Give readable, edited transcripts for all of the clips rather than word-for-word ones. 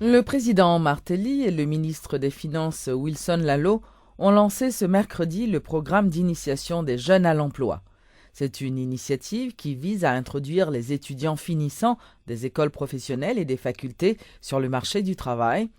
Le président Martelly et le ministre des Finances Wilson Lalot ont lancé ce mercredi le programme d'initiation des jeunes à l'emploi. C'est une initiative qui vise à introduire les étudiants finissants des écoles professionnelles et des facultés sur le marché du travail.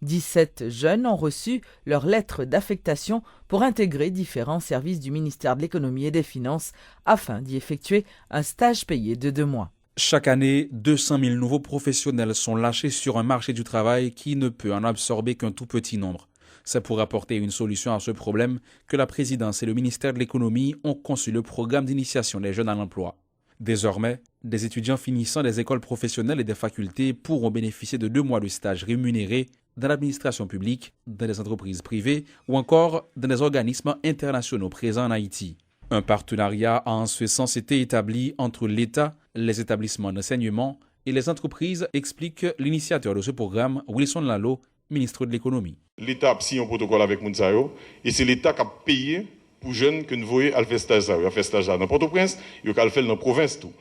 17 jeunes ont reçu leur lettre d'affectation pour intégrer différents services du ministère de l'Économie et des Finances afin d'y effectuer un stage payé de 2 mois. Chaque année, 200 000 nouveaux professionnels sont lâchés sur un marché du travail qui ne peut en absorber qu'un tout petit nombre. C'est pour apporter une solution à ce problème que la présidence et le ministère de l'Économie ont conçu le programme d'initiation des jeunes à l'emploi. Désormais, des étudiants finissant des écoles professionnelles et des facultés pourront bénéficier de 2 mois de stage rémunérés dans l'administration publique, dans les entreprises privées ou encore dans des organismes internationaux présents en Haïti. Un partenariat a en ce sens été établi entre l'État, les établissements d'enseignement et les entreprises, explique l'initiateur de ce programme, Wilson Lalot, ministre de l'Économie. L'État a signé un protocole avec Mounsayo et c'est l'État qui a payé pour jeunes que nous voyons à faire stage ça. Il a fait stage dans Port-au-Prince, il a fait dans la province tout.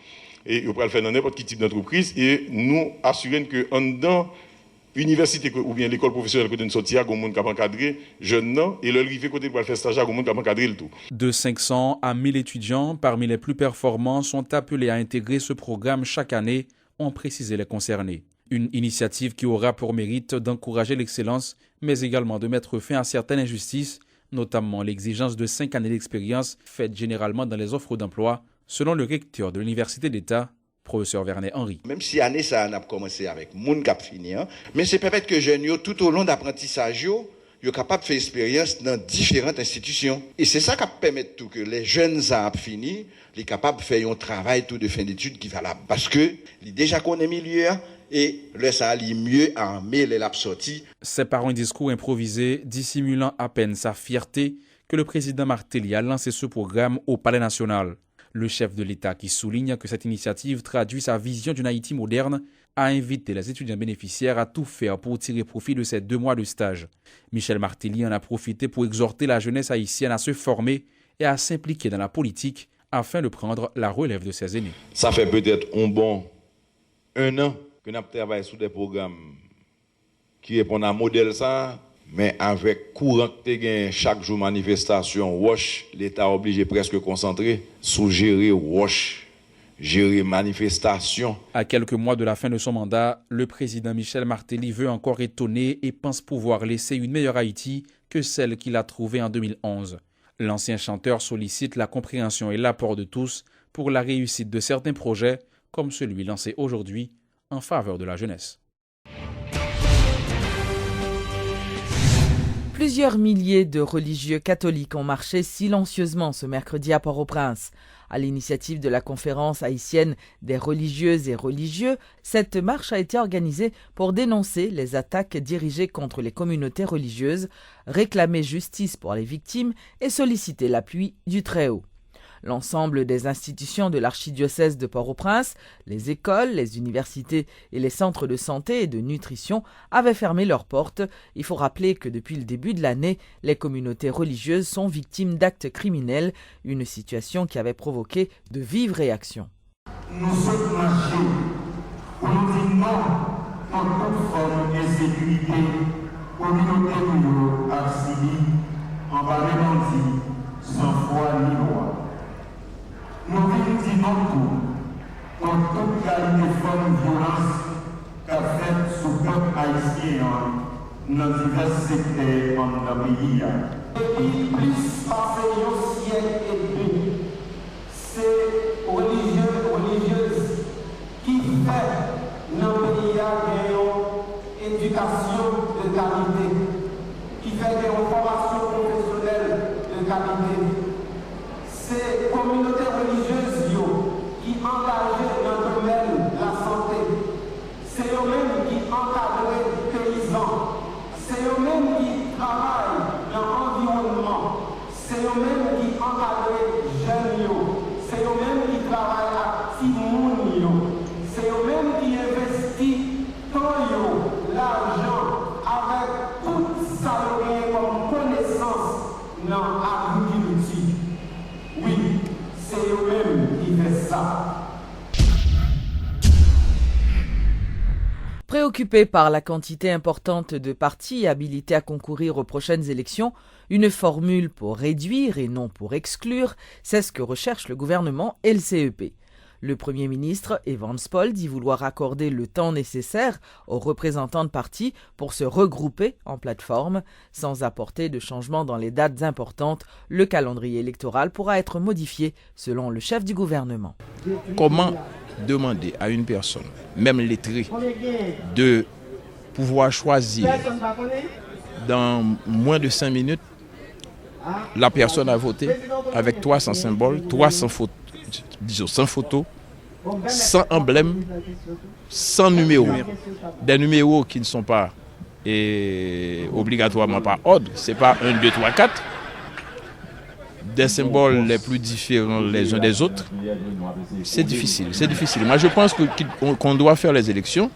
Et il a le faire dans n'importe quel type d'entreprise et nous assurons que en dedans université ou bien l'école professionnelle côté de sortir au monde qui a encadré jeunes et leur arrivé côté pour faire stage au monde qui a encadré le tout. De 500 à 1000 étudiants parmi les plus performants sont appelés à intégrer ce programme chaque année, ont précisé les concernés. Une initiative qui aura pour mérite d'encourager l'excellence, mais également de mettre fin à certaines injustices, notamment l'exigence de 5 années d'expérience faite généralement dans les offres d'emploi, selon le recteur de l'Université d'État, professeur Vernet Henry. Même si l'année ça a commencé avec moun qui a fini, mais c'est peut-être que jeunes tout au long d'apprentissage yo capable de faire expérience dans différentes institutions. Et c'est ça qui permet tout que les jeunes a fini, les capables de faire un travail tout de fin d'études qui va là parce que les déjà connaît milieu et le ça ali mieux à mêler la sortie. C'est par un discours improvisé dissimulant à peine sa fierté que le président Martelly a lancé ce programme au Palais national. Le chef de l'État, qui souligne que cette initiative traduit sa vision d'une Haïti moderne, a invité les étudiants bénéficiaires à tout faire pour tirer profit de ces 2 mois de stage. Michel Martelly en a profité pour exhorter la jeunesse haïtienne à se former et à s'impliquer dans la politique afin de prendre la relève de ses aînés. Ça fait peut-être un an que nous travaillons sur des programmes qui répondent à un modèle ça. Mais avec courant que chaque jour manifestation, l'État est obligé presque concentrer sur gérer gérer manifestation. À quelques mois de la fin de son mandat, le président Michel Martelly veut encore étonner et pense pouvoir laisser une meilleure Haïti que celle qu'il a trouvée en 2011. L'ancien chanteur sollicite la compréhension et l'apport de tous pour la réussite de certains projets, comme celui lancé aujourd'hui en faveur de la jeunesse. Plusieurs milliers de religieux catholiques ont marché silencieusement ce mercredi à Port-au-Prince. À l'initiative de la conférence haïtienne des religieuses et religieux, cette marche a été organisée pour dénoncer les attaques dirigées contre les communautés religieuses, réclamer justice pour les victimes et solliciter l'appui du Très-Haut. L'ensemble des institutions de l'archidiocèse de Port-au-Prince, les écoles, les universités et les centres de santé et de nutrition avaient fermé leurs portes. Il faut rappeler que depuis le début de l'année, les communautés religieuses sont victimes d'actes criminels, une situation qui avait provoqué de vives réactions. Nous sommes marchés pour nous dire non à toute forme d'insécurité, communauté nous a subi en Balélandie, sans foi ni loi. Nous venons dire non tout, contre toute qualité de forme de violence qu'a fait sous le peuple haïtien dans divers secteurs dans le pays. Depuis plus passé un siècle et demi, c'est religieuse qui fait dans le pays une éducation de qualité, qui fait des formations professionnelles de qualité. C'est communauté religieuse qui engagent dans le domaine de la santé. C'est eux-mêmes qui encadrent les paysans. C'est eux-mêmes qui travaillent dans l'environnement. C'est eux-mêmes qui encadrent les jeunes. C'est eux-mêmes qui travaillent à Timoun. C'est eux-mêmes qui investissent tout l'argent avec tout ça comme connaissance dans l'agriculture. Oui, c'est Préoccupé par la quantité importante de partis habilités à concourir aux prochaines élections, une formule pour réduire et non pour exclure, c'est ce que recherche le gouvernement et le CEP. Le Premier ministre Evans Paul dit vouloir accorder le temps nécessaire aux représentants de partis pour se regrouper en plateforme. Sans apporter de changement dans les dates importantes, le calendrier électoral pourra être modifié selon le chef du gouvernement. Comment demander à une personne, même lettrée, de pouvoir choisir dans moins de 5 minutes la personne à voter avec 300 symboles, 300 photos, disons sans photo, sans emblème, sans numéro. Des numéros qui ne sont pas obligatoirement par ordre, ce n'est pas 1, 2, 3, 4. Des symboles les plus différents les uns des autres. C'est difficile, c'est difficile. Moi je pense qu'on doit faire les élections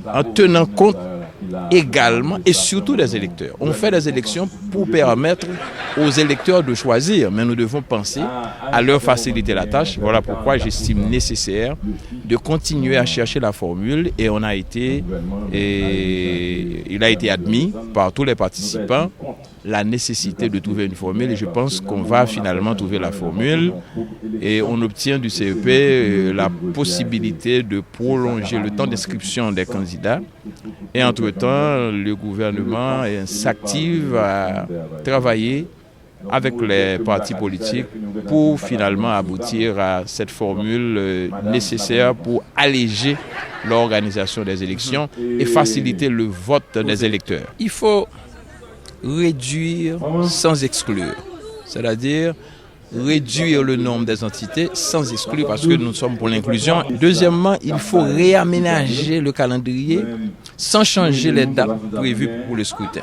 en tenant compte également et surtout des électeurs. On fait des élections pour permettre aux électeurs de choisir, mais nous devons penser à leur faciliter la tâche. Voilà pourquoi j'estime nécessaire de continuer à chercher la formule et il a été admis par tous les participants la nécessité de trouver une formule et je pense qu'on va finalement trouver la formule et on obtient du CEP la possibilité de prolonger le temps d'inscription des candidats et entre-temps le gouvernement s'active à travailler avec les partis politiques pour finalement aboutir à cette formule nécessaire pour alléger l'organisation des élections et faciliter le vote des électeurs. Il faut réduire sans exclure, c'est-à-dire réduire le nombre des entités sans exclure parce que nous sommes pour l'inclusion. Deuxièmement, il faut réaménager le calendrier sans changer les dates prévues pour le scrutin.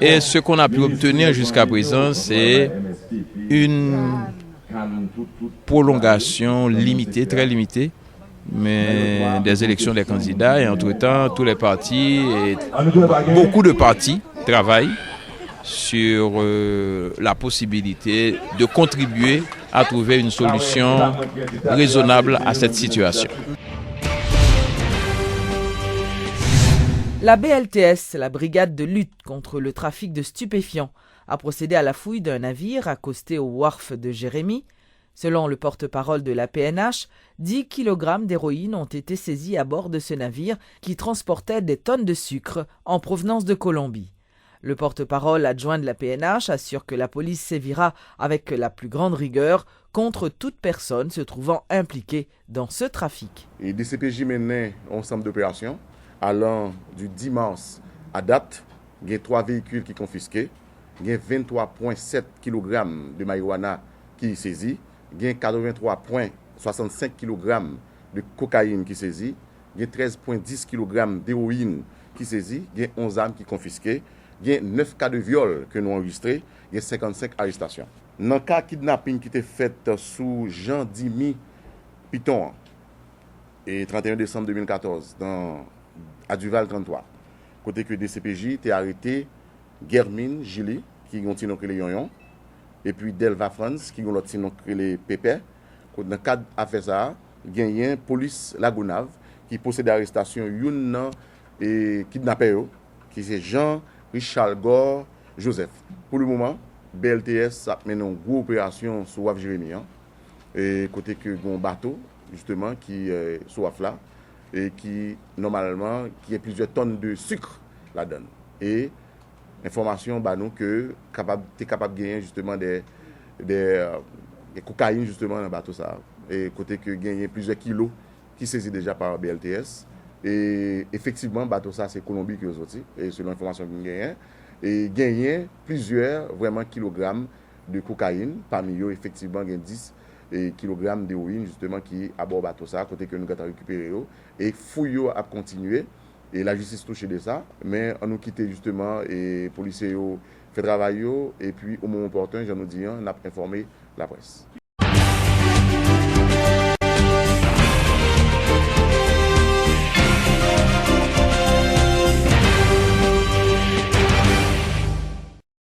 Et ce qu'on a pu obtenir jusqu'à présent, c'est une prolongation limitée, très limitée, mais des élections des candidats. Et entre-temps, tous les partis, et beaucoup de partis travaillent sur la possibilité de contribuer à trouver une solution raisonnable à cette situation. La BLTS, la brigade de lutte contre le trafic de stupéfiants, a procédé à la fouille d'un navire accosté au wharf de Jérémie. Selon le porte-parole de la PNH, 10 kg d'héroïne ont été saisis à bord de ce navire qui transportait des tonnes de sucre en provenance de Colombie. Le porte-parole adjoint de la PNH assure que la police sévira avec la plus grande rigueur contre toute personne se trouvant impliquée dans ce trafic. Et DCPJ menait un ensemble d'opérations allant du 10 mars à date. Il y a 3 véhicules qui sont confisqués, il y a 23,7 kg de marijuana qui est saisi, il y a 83,65 kg de cocaïne qui est saisi, il y a 13,10 kg d'héroïne qui est saisi, il y a 11 armes qui sont confisquées. Il y a 9 cas de viol que nous avons enregistrés, il y a 55 arrestations. Dans le cas de kidnapping qui était fait sous Jean Dimi Piton, et 31 décembre 2014, à Duval 33, côté que DCPJ était arrêté Germine Gili, qui ont tiré les Yon, et puis Delva France, qui ont tiré les Pépé. Dans le cadre d'affaires ça, il y a une police Lagunave qui possède l'arrestation d'un kidnappé, qui est Jean Richard Gore Joseph. Pour le moment, BLTS a mené une grosse opération sur Waf Jérémie. Et côté que un bateau, justement, qui est sur Waf là, et qui, normalement, qui a plusieurs tonnes de sucre là-dedans. Et information, nous, que tu es capable de gagner, justement, des cocaïnes, justement, dans le bateau ça. Et côté que gagner plusieurs kilos qui saisit déjà par BLTS. Et effectivement, bateau ça, c'est Colombie qui est sorti, et selon l'information que nous gagnons. Et gagné plusieurs vraiment kilogrammes de cocaïne, parmi eux, effectivement, il y a 10 kilogrammes d'héroïne, justement, qui est à bord bateau ça, côté que nous avons récupéré. Et fouille à continuer, et la justice touche de ça, mais on nous quitte justement, et les policiers fait travail, et puis au moment opportun, j'en nous dis, on a informé la presse.